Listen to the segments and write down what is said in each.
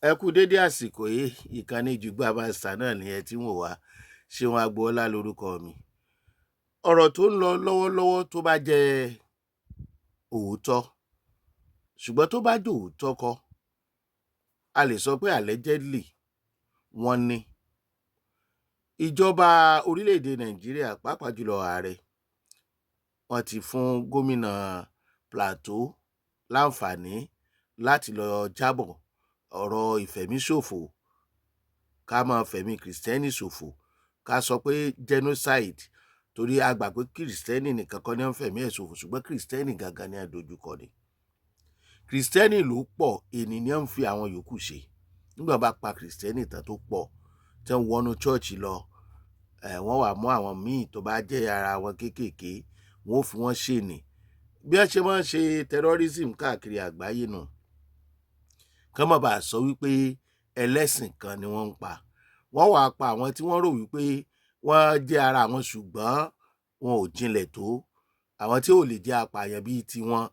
Ẹ kú dédé àsìkò yìí, ìkànnì Jùgbà Master náà ni ẹ ti ń wò wá. Ṣeun Agboola lorúkọ mi. Ọ̀rọ̀ tó ń lọ lọ́wọ́lọ́wọ́ tó bá jẹ́ òótọ́, ṣùgbọ́n tó bá jẹ́ òótọ́ kọ́, a lè sọ pé allegedly wọ́n ní. Ìjọba orílẹ̀-èdè Nàìjíríà, pàápàá jùlọ ààrẹ, wọ́n ti fún gómìnà Plateau láǹfààní láti lọ jábọ̀ ọ̀rọ̀ ìfẹ̀míṣòfò, ká máa fẹ̀mí kìrìsìtẹ́nì ṣòfò, ká sọ pé genocide, torí a gbà pé kìrìsìtẹ́nì nìkan kọ́ ní ń fẹ̀mí ẹ̀ ṣòfò, ṣùgbọ́n kìrìsìtẹ́nì gangan ni a dojúkọ ni. Kìrìsìtẹ́nì ló pọ̀, ènìyàn ń fi àwọn yòókù ṣe. Nígbà bá pa kìrìsìtẹ́nì tán tó pọ̀, tí wọ́n wọnú chọ́ọ̀chì lọ, wọ́n wà mú àwọn míì tó bá jẹ́ ara wọn kéékèèké, wọ́n ó fi wọ́n ṣèní. Bí wọ́n ṣe máa ń ṣe terrorism káàkiri àgbáyé nù. Kán má bàa sọ wípé ẹlẹ́sìn kan ni wọ́n ń pa. Wọ́n wàá pa àwọn tí wọ́n rò wípé wọ́n jẹ́ ara wọn ṣùgbọ́n wọn ò jinlẹ̀ tó. Àwọn tí ò lè jẹ́ apààyàn bíi tiwọn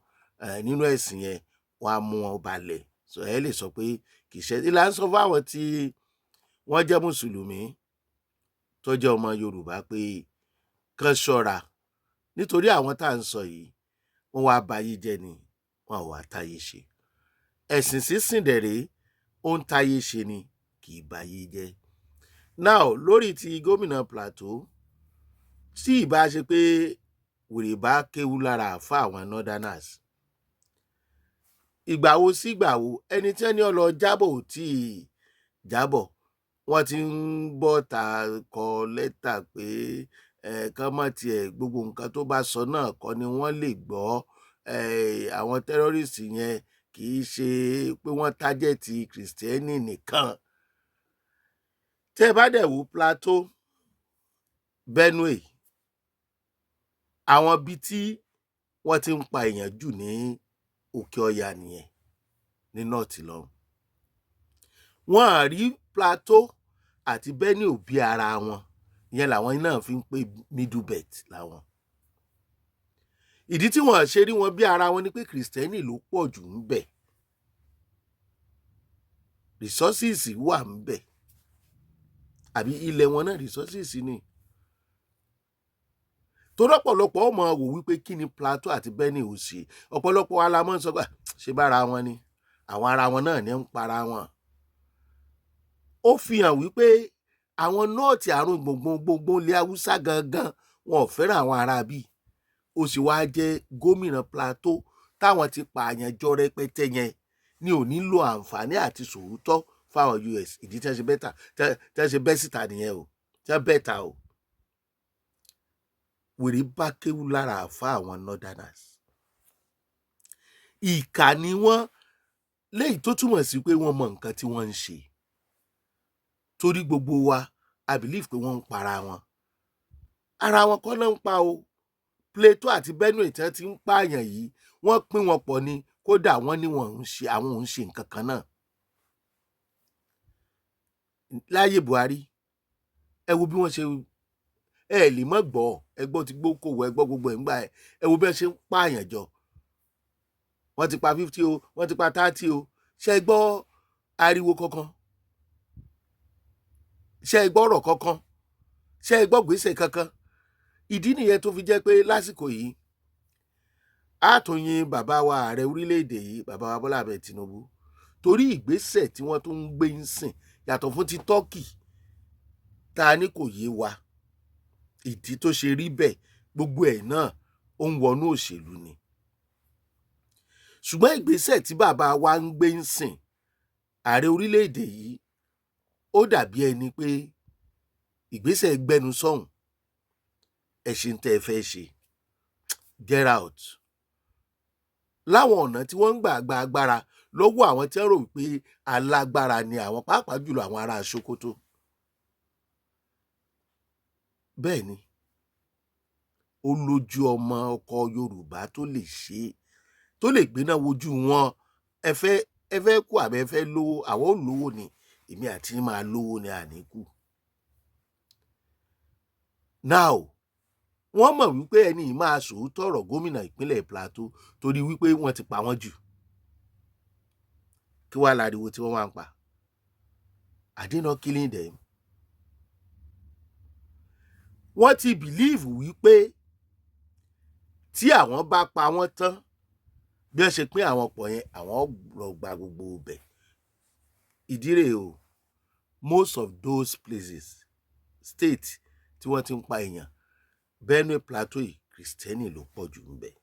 nínú ẹ̀sìn yẹn, wọ́n á mú wọn balẹ̀. So ẹ lè sọ pé kì í ṣe. Ìlà ń sọ fún àwọn tí wọ́n jẹ́ mùsùlùmí tó jẹ́ ọmọ Yorùbá pé kán ṣọ́ra, nítorí àwọn tá à ń sọ yìí, wọ́n wá bayé jẹ́ ni, wọn ò wá táyé ṣe. Ẹ̀sìn sísìn dẹ̀rẹ́ ó ń táyé ṣe ni, kì í bayé jẹ́. Now lórí ti gómìnà Plateau, tí ìbá ṣe pé wèrè bá kéwú lára àfa àwọn northerners, ìgbà wo sí ìgbà wo ẹni tí wọ́n ní ó lọ jábọ̀ ò tí ì jábọ̀, wọ́n ti ń bọ́ ta kọ lẹ́tà pé kán má tiẹ̀, gbogbo nǹkan tó bá sọ náà kọ́ ni wọ́n lè gbọ́. Àwọn terrorist yẹn kì í ṣe pé wọ́n tájẹ̀tì kìrìsìtẹ́nì nìkan. Tẹ́ ẹ bá dẹ̀ wò Plateau, Benue, àwọn ibi tí wọ́n ti ń pa èèyàn jù ní òkè ọya nìyẹn, ní north lọ́hùn. Wọ́n á rí Plateau àti Benue bí ara wọn, ìyẹn làwọn náà fi ń pè middle belt làwọn. Ìdí tí wọ́n ṣe rí wọn bí ara wọn ni pé kìrìsìtẹ́nì ló pọ̀ jù ń bẹ̀, resources wà ń bẹ̀, àbí ilẹ̀ wọn náà resources ni. Torí ọ̀pọ̀lọpọ̀ ọmọ wò wípé kí ni Plateau àti Benue ò ṣe. Ọ̀pọ̀lọpọ̀ wa la máa ń sọ pé ṣe bára wọn ni, àwọn ara wọn náà ní ń para wọn. Ó fi hàn wípé àwọn nọ́ọ̀tì àrùn gbogbo ilẹ̀ Haúsá gangan wọn ò fẹ́ràn àwọn ará bíi. Ó sì wá jẹ́ gómìnà Plateau táwọn ti pààyàn jọ rẹpẹtẹ yẹn ni ò ní lo àǹfààní àti sòótọ́ fáwọn US. Ìdí tí wọ́n ṣe bẹ́tà, tí wọ́n ṣe bẹ́ síta nìyẹn o, tí wọ́n bẹ́ta o. Wèrè bá kéwú lára àfa àwọn northerners. Ìkà ni wọ́n, léyìí tó túmọ̀ sí pé wọ́n mọ nǹkan tí wọ́n ń ṣe. Torí gbogbo wa I believe pé wọ́n ń para wọn. Ara wọn kọ́ náà ń pa o. Plateau àti Benue tí wọ́n ti ń pààyàn yìí, wọ́n pín wọn pọ̀ ni, kódà wọ́n ní wọn ń ṣe, àwọn ò ń ṣe nǹkan kan náà. Láyé Buhari, ẹ wo bí wọ́n ṣe, ẹ lè mọ́ gbọ́, ẹ gbọ́ ti gbókòwò, ẹ gbọ́ gbogbo ẹ̀ ń gbà ẹ wo bí wọ́n ṣe ń pààyàn jọ. Wọ́n ti pa 50 o, wọ́n ti pa 30 o. Ṣé ẹ gbọ́ ariwo kankan? Ṣé ẹ gbọ́ ọ̀rọ̀ kankan? Ṣé ẹ gbọ́ gbèsè kankan? Ìdí nìyẹn tó fi jẹ́ pé lásìkò yìí, a tún yin bàbá wa ààrẹ orílẹ̀-èdè yìí, bàbá wa Bọ́lá Ahmed Tinubu, torí ìgbésẹ̀ tí wọ́n tún ń gbé ń sìn yàtọ̀ fún ti Turkey ta ní kò yé wa. Ìdí tó ṣe rí bẹ́ẹ̀, gbogbo ẹ̀ náà ó ń wọnú òṣèlú ni. Ṣùgbọ́n ìgbésẹ̀ tí bàbá wa ń gbé ń sìn, ààrẹ orílẹ̀-èdè yìí, ó dàbí ẹni pé ìgbésẹ̀ gbẹnu sọ́hùn, ẹ̀sìn tẹ́ ẹ fẹ́ ṣe, get out. Láwọn ọ̀nà tí wọ́n ń gbà gba agbára lọ́wọ́ àwọn tí wọ́n rò wípé alágbára ni àwọn, pàápàá jùlọ àwọn ará Sokoto. Bẹ́ẹ̀ ni, ó lójú ọmọ ọkọ Yorùbá tó lè ṣe, tó lè gbéná wojú wọn. Ẹ fẹ́ kú àbẹ́ ẹ fẹ́ lówó, àwọn ò lówó ni, èmi àti máa lówó ni àníkù. Now wọ́n mọ̀ wípé ẹni yìí máa sòótọ́ ọ̀rọ̀ gómìnà ìpínlẹ̀ Plateau torí wípé wọ́n ti pa wọ́n jù. Kí wá láriwo tí wọ́n wá ń pa? Are they not killing them? Wọ́n ti believe wípé tí àwọn bá pa wọ́n tán bí wọ́n ṣe pín àwọn pọ̀ yẹn àwọn lọ gba gbogbo ibẹ̀. Ìdí rèé o, most of those places state tí wọ́n ti ń pa èèyàn Benue Plateau yìí Kristẹni ló pọ̀ jù ń bẹ̀.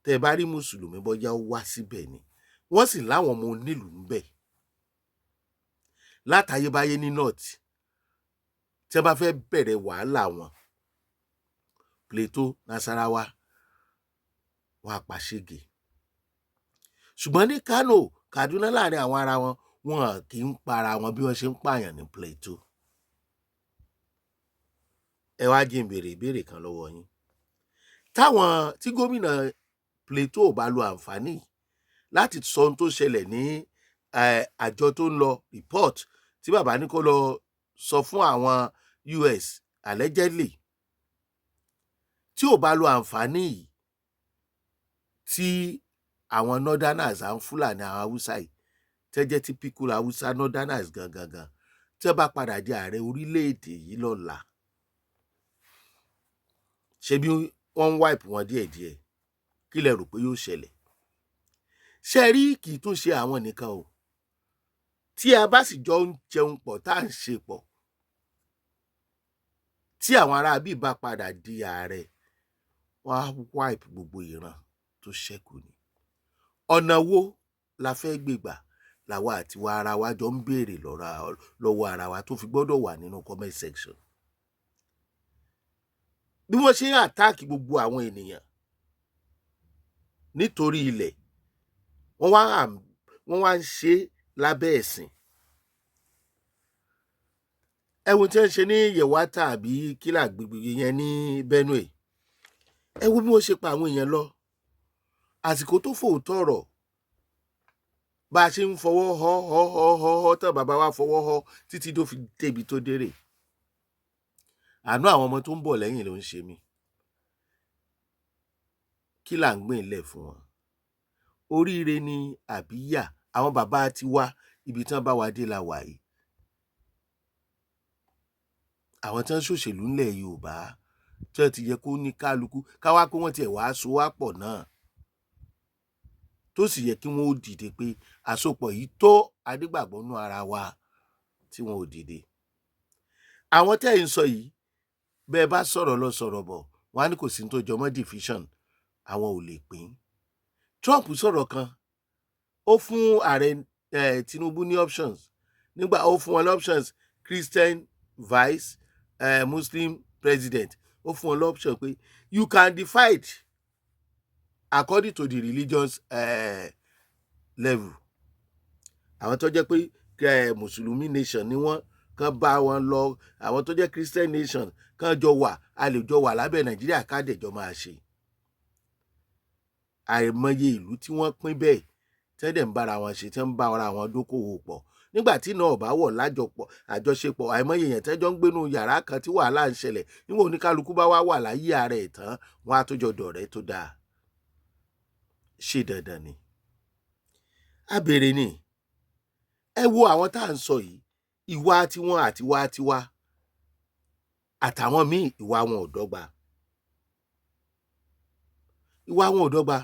Tẹ́ ẹ bá rí mùsùlùmí bọ́yá ó wá síbẹ̀ ni wọ́n sì láwọn ọmọ onílùú ń bẹ̀. Látayébáyé ní north tí wọ́n bá fẹ́ bẹ̀rẹ̀ wàhálà wọn Plateau Nasarawa wọn àpàṣege. Ṣùgbọ́n ní Kano Kaduna láàrin àwọn ara wọn wọn kì í para wọn bí wọ́n ṣe ń pààyàn ní Plateau. Ẹ wá jí n béèrè ìbéèrè kan lọ́wọ́ yín. Tí gómìnà Plateau ò bá lo àǹfààní láti sọ ohun tó ṣẹlẹ̀ ní àjọ tó ń lọ report tí bàbá ní kó lọ sọ fún àwọn US allegedly, tí ò bá lo àǹfààní yìí tí àwọn northerners àwọn Fúlàní àwọn Haúsá yìí tẹ́jẹ́ typical Haúsá northerners gangan tí wọ́n bá padà di ààrẹ orílẹ̀-èdè yìí lọ́la, ṣebí wọ́n ń wipe wọn díẹ̀díẹ̀, kí lẹ rò pé yóò ṣẹlẹ̀? Ṣé rí kì í tún ṣe àwọn nìkan o, tí a bá sì jọ ń jẹun pọ̀ tá à ń ṣe pọ̀, tí àwọn ará bí bá padà di ààrẹ wọ́n á wipe gbogbo ìran tó ṣẹ́kù ni. Ọ̀nà wo la fẹ́ gbégbà làwa àti wa ara wa jọ ń béèrè lọ́wọ́ ara wa tó fi gbọ́dọ̀ wà nínú comment section. Bí wọ́n ṣe ń àtáàkì gbogbo àwọn ènìyàn nítorí ilẹ̀ wọ́n wá ń ṣe lábẹ́ ẹ̀sìn. Ẹ wo tí wọ́n ṣe ní Yewata àbí kílà gbogbo yẹn ní Benue. Ẹ wo bí wọ́n ṣe pa àwọn èèyàn lọ. Àsìkò tó fòótọ́ ọ̀rọ̀ bá a ṣe ń fọwọ́ họ tán bàbá wa fọwọ́ họ títí tó fi débi tó dérè. Àánú àwọn ọmọ tó ń bọ̀ lẹ́yìn ló ń ṣe mí. Kí là ń gbìn lẹ̀ fún wọn? Oríire ni àbíyà? Àwọn bàbá ti wá ibi tí wọ́n bá wa dé la wà yìí. Àwọn tí wọ́n ṣòṣèlú ńlẹ̀ Yorùbá tí wọ́n ti yẹ kó ní kálukú káwá pé wọ́n tiẹ̀ wá so wá pọ̀ náà tó sì yẹ kí wọ́n ó dìde pé àsopọ̀ yìí tó adégbàgbọ́ nú ara wa tí wọ́n ò dìde. Àwọn tẹ́ ẹ̀ ń sọ yìí bẹ́ẹ̀ bá sọ̀rọ̀ lọ sọ̀rọ̀ bọ̀ wọ́n á ní kò sí ní tó jọmọ́ division, àwọn ò lè pín. Trump sọ̀rọ̀ kan ó fún ààrẹ Tinubu ní options, nígbà ó fún wọn ní options Christian vice Muslim president, ó fún wọn ní option pé you can divide according to the religious level. Àwọn tó jẹ́ pé mùsùlùmí nation ni wọ́n kàn bá wọn lọ, àwọn tó jẹ́ Christian nation kàn jọ wà, a lè jọ wà lábẹ́ Nàìjíríà ká dẹ̀jọ máa ṣe. Àìmọye ìlú tí wọ́n pín bẹ́ẹ̀ tẹ́dẹ̀ ń bára wọn ṣe, tẹ́ ń bá ara wọn dókòwò pọ̀. Nígbà tí náà bá wọ̀ àjọṣepọ̀, àìmọye èèyàn tẹ́jọ́ ń gbénú yàrá kan tí wàhálà ń ṣẹlẹ̀, níwọ̀n oníkálukú bá wà láyé ara ẹ̀ tán wọn á tó jọ dọ̀rẹ́ tó dáa. Ṣé dandan ni? A béèrè ni. Ẹ wo àwọn tá à ń sọ yìí, ìwà tiwọn àti ìwà tiwa àtàwọn míì ìwà wọn ò dọ́gba. Ìwà wọn ò dọ́gba.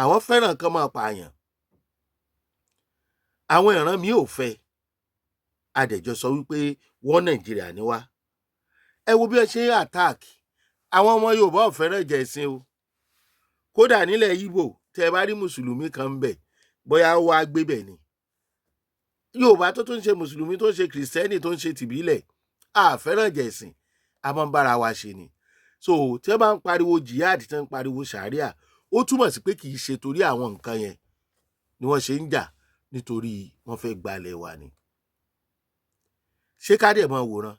Àwọn fẹ́ràn kán máa pààyàn. Àwọn ìran mi ò fẹ́. Adẹ̀jọ sọ wípé wọ́n Nàìjíríà ni wá. Ẹ wo bí ẹ ṣe ń attack. Àwọn ọmọ Yorùbá ò fẹ́ràn ìjà ẹ̀sìn o. Kódà nílẹ̀ Ìgbò tẹ́ ẹ bá rí mùsùlùmí kan ń bẹ̀ bóyá ó wá gbé bẹ̀ ni. Yorùbá tó tún ṣe mùsùlùmí tó ń ṣe kìrìsìtẹ́nì tó ń ṣe tìbílẹ̀ a fẹ́ràn ìjà ẹ̀sìn, a máa ń bára wa ṣe ni. So tí wọ́n bá ń pariwo jihad tí wọ́n ń pariwo sharia, ó túmọ̀ sí pé kì í ṣe torí àwọn nǹkan yẹn ni wọ́n ṣe ń jà, nítorí wọ́n fẹ́ gbalẹ̀ wa ni. Ṣé ká dẹ̀ máa wòran?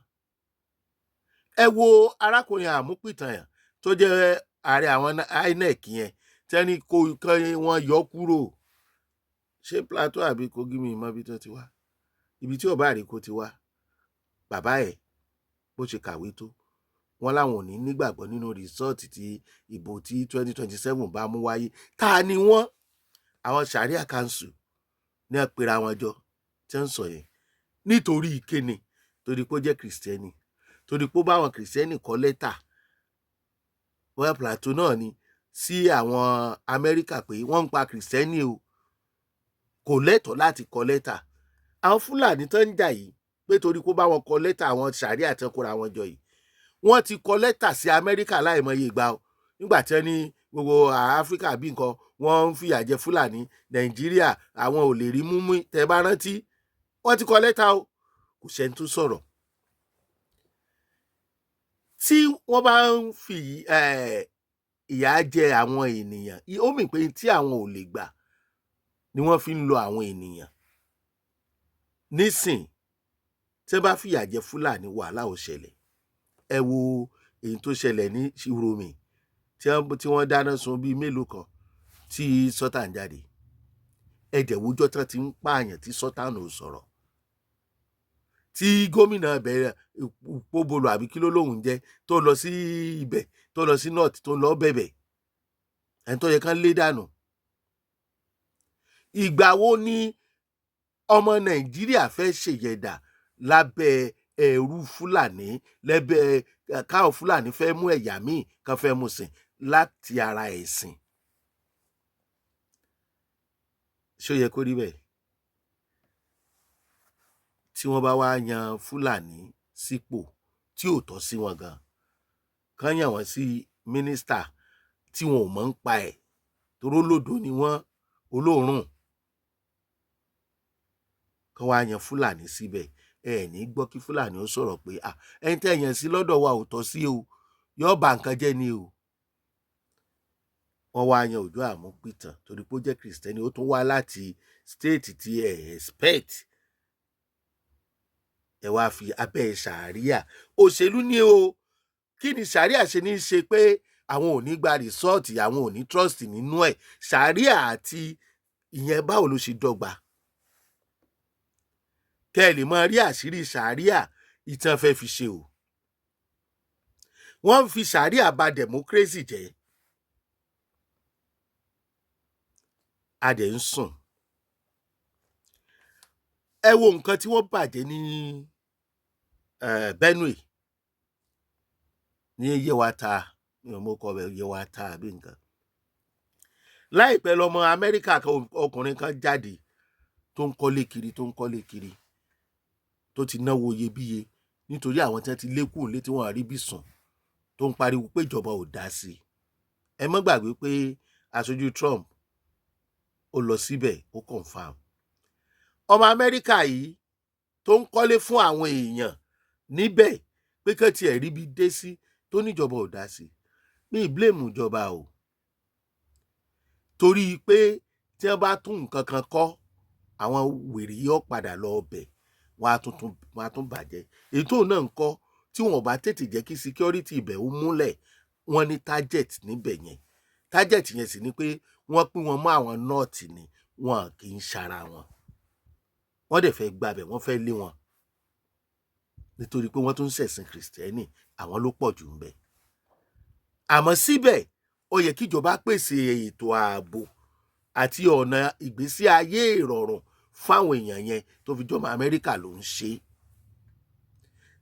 Ẹ wo arákùnrin àmúpìtàn tó jẹ́ ààrẹ àwọn INEC yẹn tẹ́ni kan wọ́n yọ kúrò. Ṣé Plateau àbí Kogi mi mọ ibi tó ti wá? Ibi tí ọba àríkò ti wá. Bàbá ẹ̀ bó ṣe kàwé tó, wọ́n láwọn ò ní nígbàgbọ́ nínú rìsọ́ọ̀tì tí ìbò tí 2027 bá mú wáyé. Ta ni wọ́n? Àwọn Sharia Council ní àpèrà wọn jọ tí ń sọ yẹn. nítorí ìkéne torí pé ó jẹ́ kìrìsìtẹ́nì, torí pé ó bá àwọn kìrìsìtẹ́nì kọ lẹ́tà bóyá Plateau náà ni sí àwọn Amẹ́ríkà pé wọ́n ń pa kìrìsìtẹ́nì o, kò lẹ́tọ̀ọ́ láti kọ lẹ́tà. Àwọn Fúlàní tó ń jà yìí pé torí kó bá wọn kọ lẹ́tà àwọn sàríà tán kóra wọn jọ yìí, wọ́n ti kọ lẹ́tà sí Amẹ́ríkà láìmọye ìgbà o, nígbà tí wọ́n ní gbogbo Áfíríkà bí nǹkan wọ́n ń fìyà jẹ Fúlàní, Nàìjíríà àwọn ò lè rí múmú, tẹ́ bá rántí wọ́n ti kọ lẹ́tà o, kò sẹ́ni tó sọ̀rọ̀. Tí wọ́n bá ń fi ìyà jẹ àwọn ènìyàn, ó mì pé tí àwọn ò lè gbà ni wọ́n fi ń lo àwọn ènìyàn. Nísìn tí wọ́n bá fìyà jẹ Fúlàní wàhálà ò ṣẹlẹ̀. Ẹ wo èyí tó ṣẹlẹ̀ ní Ṣíròmì tí wọ́n dáná sun bíi mélòó kan tí Sultan jáde. Ẹ̀dẹ̀ wújọ́ tán ti ń pààyàn tí Sultan ò sọ̀rọ̀. Tí gómìnà bẹ̀rẹ̀ Póbolo àbí kí ló lóun jẹ́ tó lọ sí ibẹ̀ tó lọ sí north tó lọ bẹ̀bẹ̀ ẹni tó yẹ kán lé dànù. Ìgbà wo ni ọmọ Nàìjíríà fẹ́ ṣèyẹ̀dà lábẹ́ ẹ̀rú Fúlàní, lẹ́bẹ̀ káwọn Fúlàní fẹ́ mú ẹ̀yà míì kan fẹ́ mú sìn láti ara ẹ̀sìn? Ṣó yẹ kó rí bẹ́ẹ̀? Tí wọ́n bá wá yan Fúlàní sípò tí ò tọ́ sí wọn gan, kán yàn wọ́n sí mínísítà tí wọn ò mọ̀ ń pa ẹ̀ toró lòdò ni wọ́n olóòórùn, kán wá yan Fúlàní síbẹ̀, ẹ ní gbọ́ kí Fúlàní ó sọ̀rọ̀ pé ẹni tẹ́ yàn sí lọ́dọ̀ wa ò tọ́ sí o, yóò bà nǹkan jẹ́ ni o. Wọ́n wá yan Òjó Àmúpìtàn torí pé ó jẹ́ kìrìsìtẹ́nì, ó tún wá láti stéètì tí ẹ expect. Ẹ wá fi abẹ́ sàríà òṣèlú ni o. Kí ni sàríà ṣe ní í ṣe pé àwọn ò ní gba rìsọ́ọ̀tì, àwọn ò ní trust nínú ẹ̀? Sàríà àti ìyẹn báwo ló ṣe dọ́gba? Kẹ́ ẹ lè máa rí àṣírí sàríà ìtàn fẹ́ fi ṣe o. Wọ́n ń fi sàríà ba democracy jẹ́. A dẹ̀ ń sùn. Ẹ wo nǹkan tí wọ́n bàjẹ́ ní Benue ní Yewata, ní ọmọ ọkọ rẹ̀ Yewata àbí nǹkan. Láìpẹ́ lọmọ Amẹ́ríkà ọkùnrin kan jáde tó ń kọ́lé kiri tó ti náwó iyebíye nítorí àwọn tí wọ́n ti lékùn lé tí wọ́n á rí bí sùn, tó ń pariwo pé ìjọba ò dá sí i. Ẹ má gbàgbé pé aṣojú Trump ó lọ síbẹ̀ ó confam. Ọmọ Amẹ́ríkà yìí tó ń kọ́lé fún àwọn èèyàn níbẹ̀ pé kán tiẹ̀ rí bí dé sí tó níjọba ò dá sí i. Mi blame ìjọba o, torí pé tí wọ́n bá tún nǹkan kan kọ́ àwọn wèrè yóò padà lọ ọbẹ̀ wọ́n á tún bàjẹ́. Èyí tó náà ń kọ́ tí wọ́n bá tètè jẹ́ kí security ibẹ̀ ó múlẹ̀, wọ́n ní target níbẹ̀ yẹn. Target yẹn sì ni pé wọ́n pín wọn mọ́ àwọn north ni, wọn kì í ṣara wọn. Wọ́n dẹ̀ fẹ́ gbabẹ̀, wọ́n fẹ́ lé wọn nítorí pé wọ́n tún ń ṣẹ̀sìn kìrìsìtẹ́nì, àwọn ló pọ̀ jù ń bẹ̀. Àmọ́ síbẹ̀ ó yẹ kíjọba pèsè ètò ààbò àti ọ̀nà ìgbésí ayé ìrọ̀rùn fáwọn èèyàn yẹn tó fi jọmọ Amẹ́ríkà ló ń ṣe.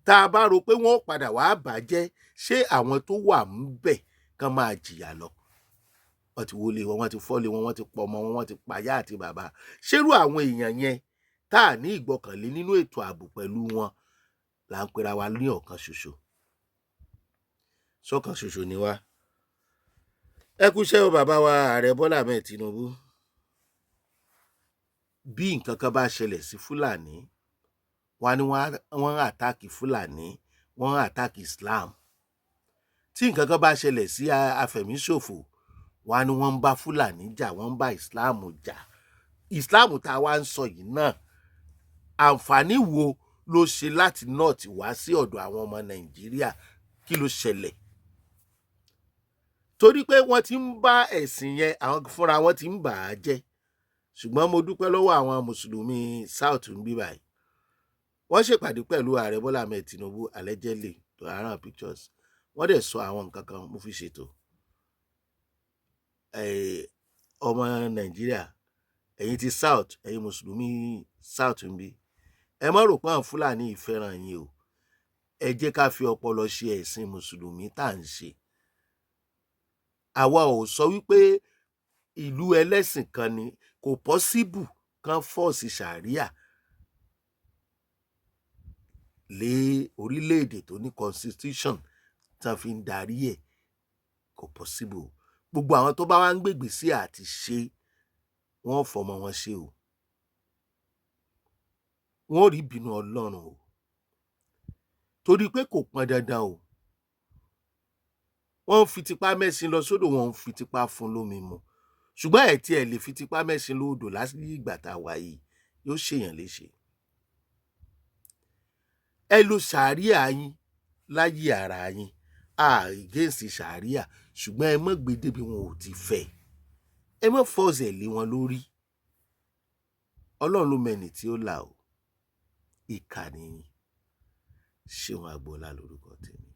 Tá a bá rò pé wọ́n padà wá bàjẹ́, ṣé àwọn tó wà ń bẹ̀ kán máa jìyà lọ? Wọ́n ti wọlé wọn, wọ́n ti fọ́lé wọn, wọ́n ti pọ̀ ọmọ wọn, wọ́n ti pàyà àti bàbá. Ṣérú àwọn èèyàn yẹn tá à ní ìgbọkànlé nínú ètò ààbò pẹ̀lú wọn là ń pera wa ní ọ̀kan ṣoṣo? Ṣọ̀kan ṣoṣo ni wá. Ẹ kú iṣẹ́ o bàbá wa Ààrẹ Bọ́lá Ahmed Tinubu. Bí nǹkan kan bá ṣẹlẹ̀ sí Fúlàní, wọ́n ní wọ́n ń àtáàkì Fúlàní, wọ́n ń àtáàkì Islam. Tí nǹkan kan bá ṣẹlẹ̀ sí afẹ̀míṣòfò, wọ́n ní wọ́n ń bá Fúlàní jà, wọ́n ń bá Islam jà. Islam tá a wá ń sọ yìí náà, àǹfààní wo ló ṣe láti north wá sí ọ̀dọ̀ àwọn ọmọ Nàìjíríà? Kí ló ṣẹlẹ̀? Torí pé wọ́n ti ń bá ẹ̀sìn yẹn, àwọn fúnra wọn ti ń bà á jẹ́. Ṣùgbọ́n mo dúpẹ́ lọ́wọ́ àwọn mùsùlùmí South ń bí báyìí. Wọ́n ṣèpàdé pẹ̀lú Ààrẹ Bọ́lá Ahmed Tinubu allegedly to around pictures. Wọ́n dẹ̀ sọ àwọn nǹkan kan mo fi ṣètò. Ọmọ Nàìjíríà, ẹ̀yin ti South, ẹ̀yin mùsùlùmí South ń bí, ẹ má rò pé àwọn Fúlàní ìfẹ́ràn yín o, ẹ jẹ́ ká fi ọpọlọ ṣe ẹ̀sìn mùsùlùmí tá à ń ṣe. Àwa ò sọ wípé ìlú ẹlẹ́sìn kan ni, kò pọ́síbù kán fọ́ọ̀sì ṣàríà lé orílẹ̀-èdè tó ní constitution tán fi ń darí ẹ̀, kò pọ́síbù. Gbogbo àwọn tó bá wá ń gbègbè sí àti ṣe, wọ́n fọmọ wọn ṣe o, wọ́n rí ìbínú Ọlọ́run o, torí pé kò pọn dandan o. Wọ́n ń fi tipá mẹ́ṣin lọ sódò, wọ́n ń fi tipá fún lómi mu, ṣùgbọ́n ẹ̀ tí ẹ lè fi tipá mẹ́ṣin lódò lásìkò ìgbà tá a wà yìí, yóò ṣèyàn léṣe. Ẹ lo ṣàríà yín láyé ara yín, against ṣàríà, ṣùgbọ́n ẹ má gbé débi wọn ò ti fẹ́, ẹ má force ẹ̀ lé wọn lórí. Ọlọ́run ló mẹ́ni tí ó là o, ìkà nìyí. Ṣeun Agboola lórúkọ tèmi.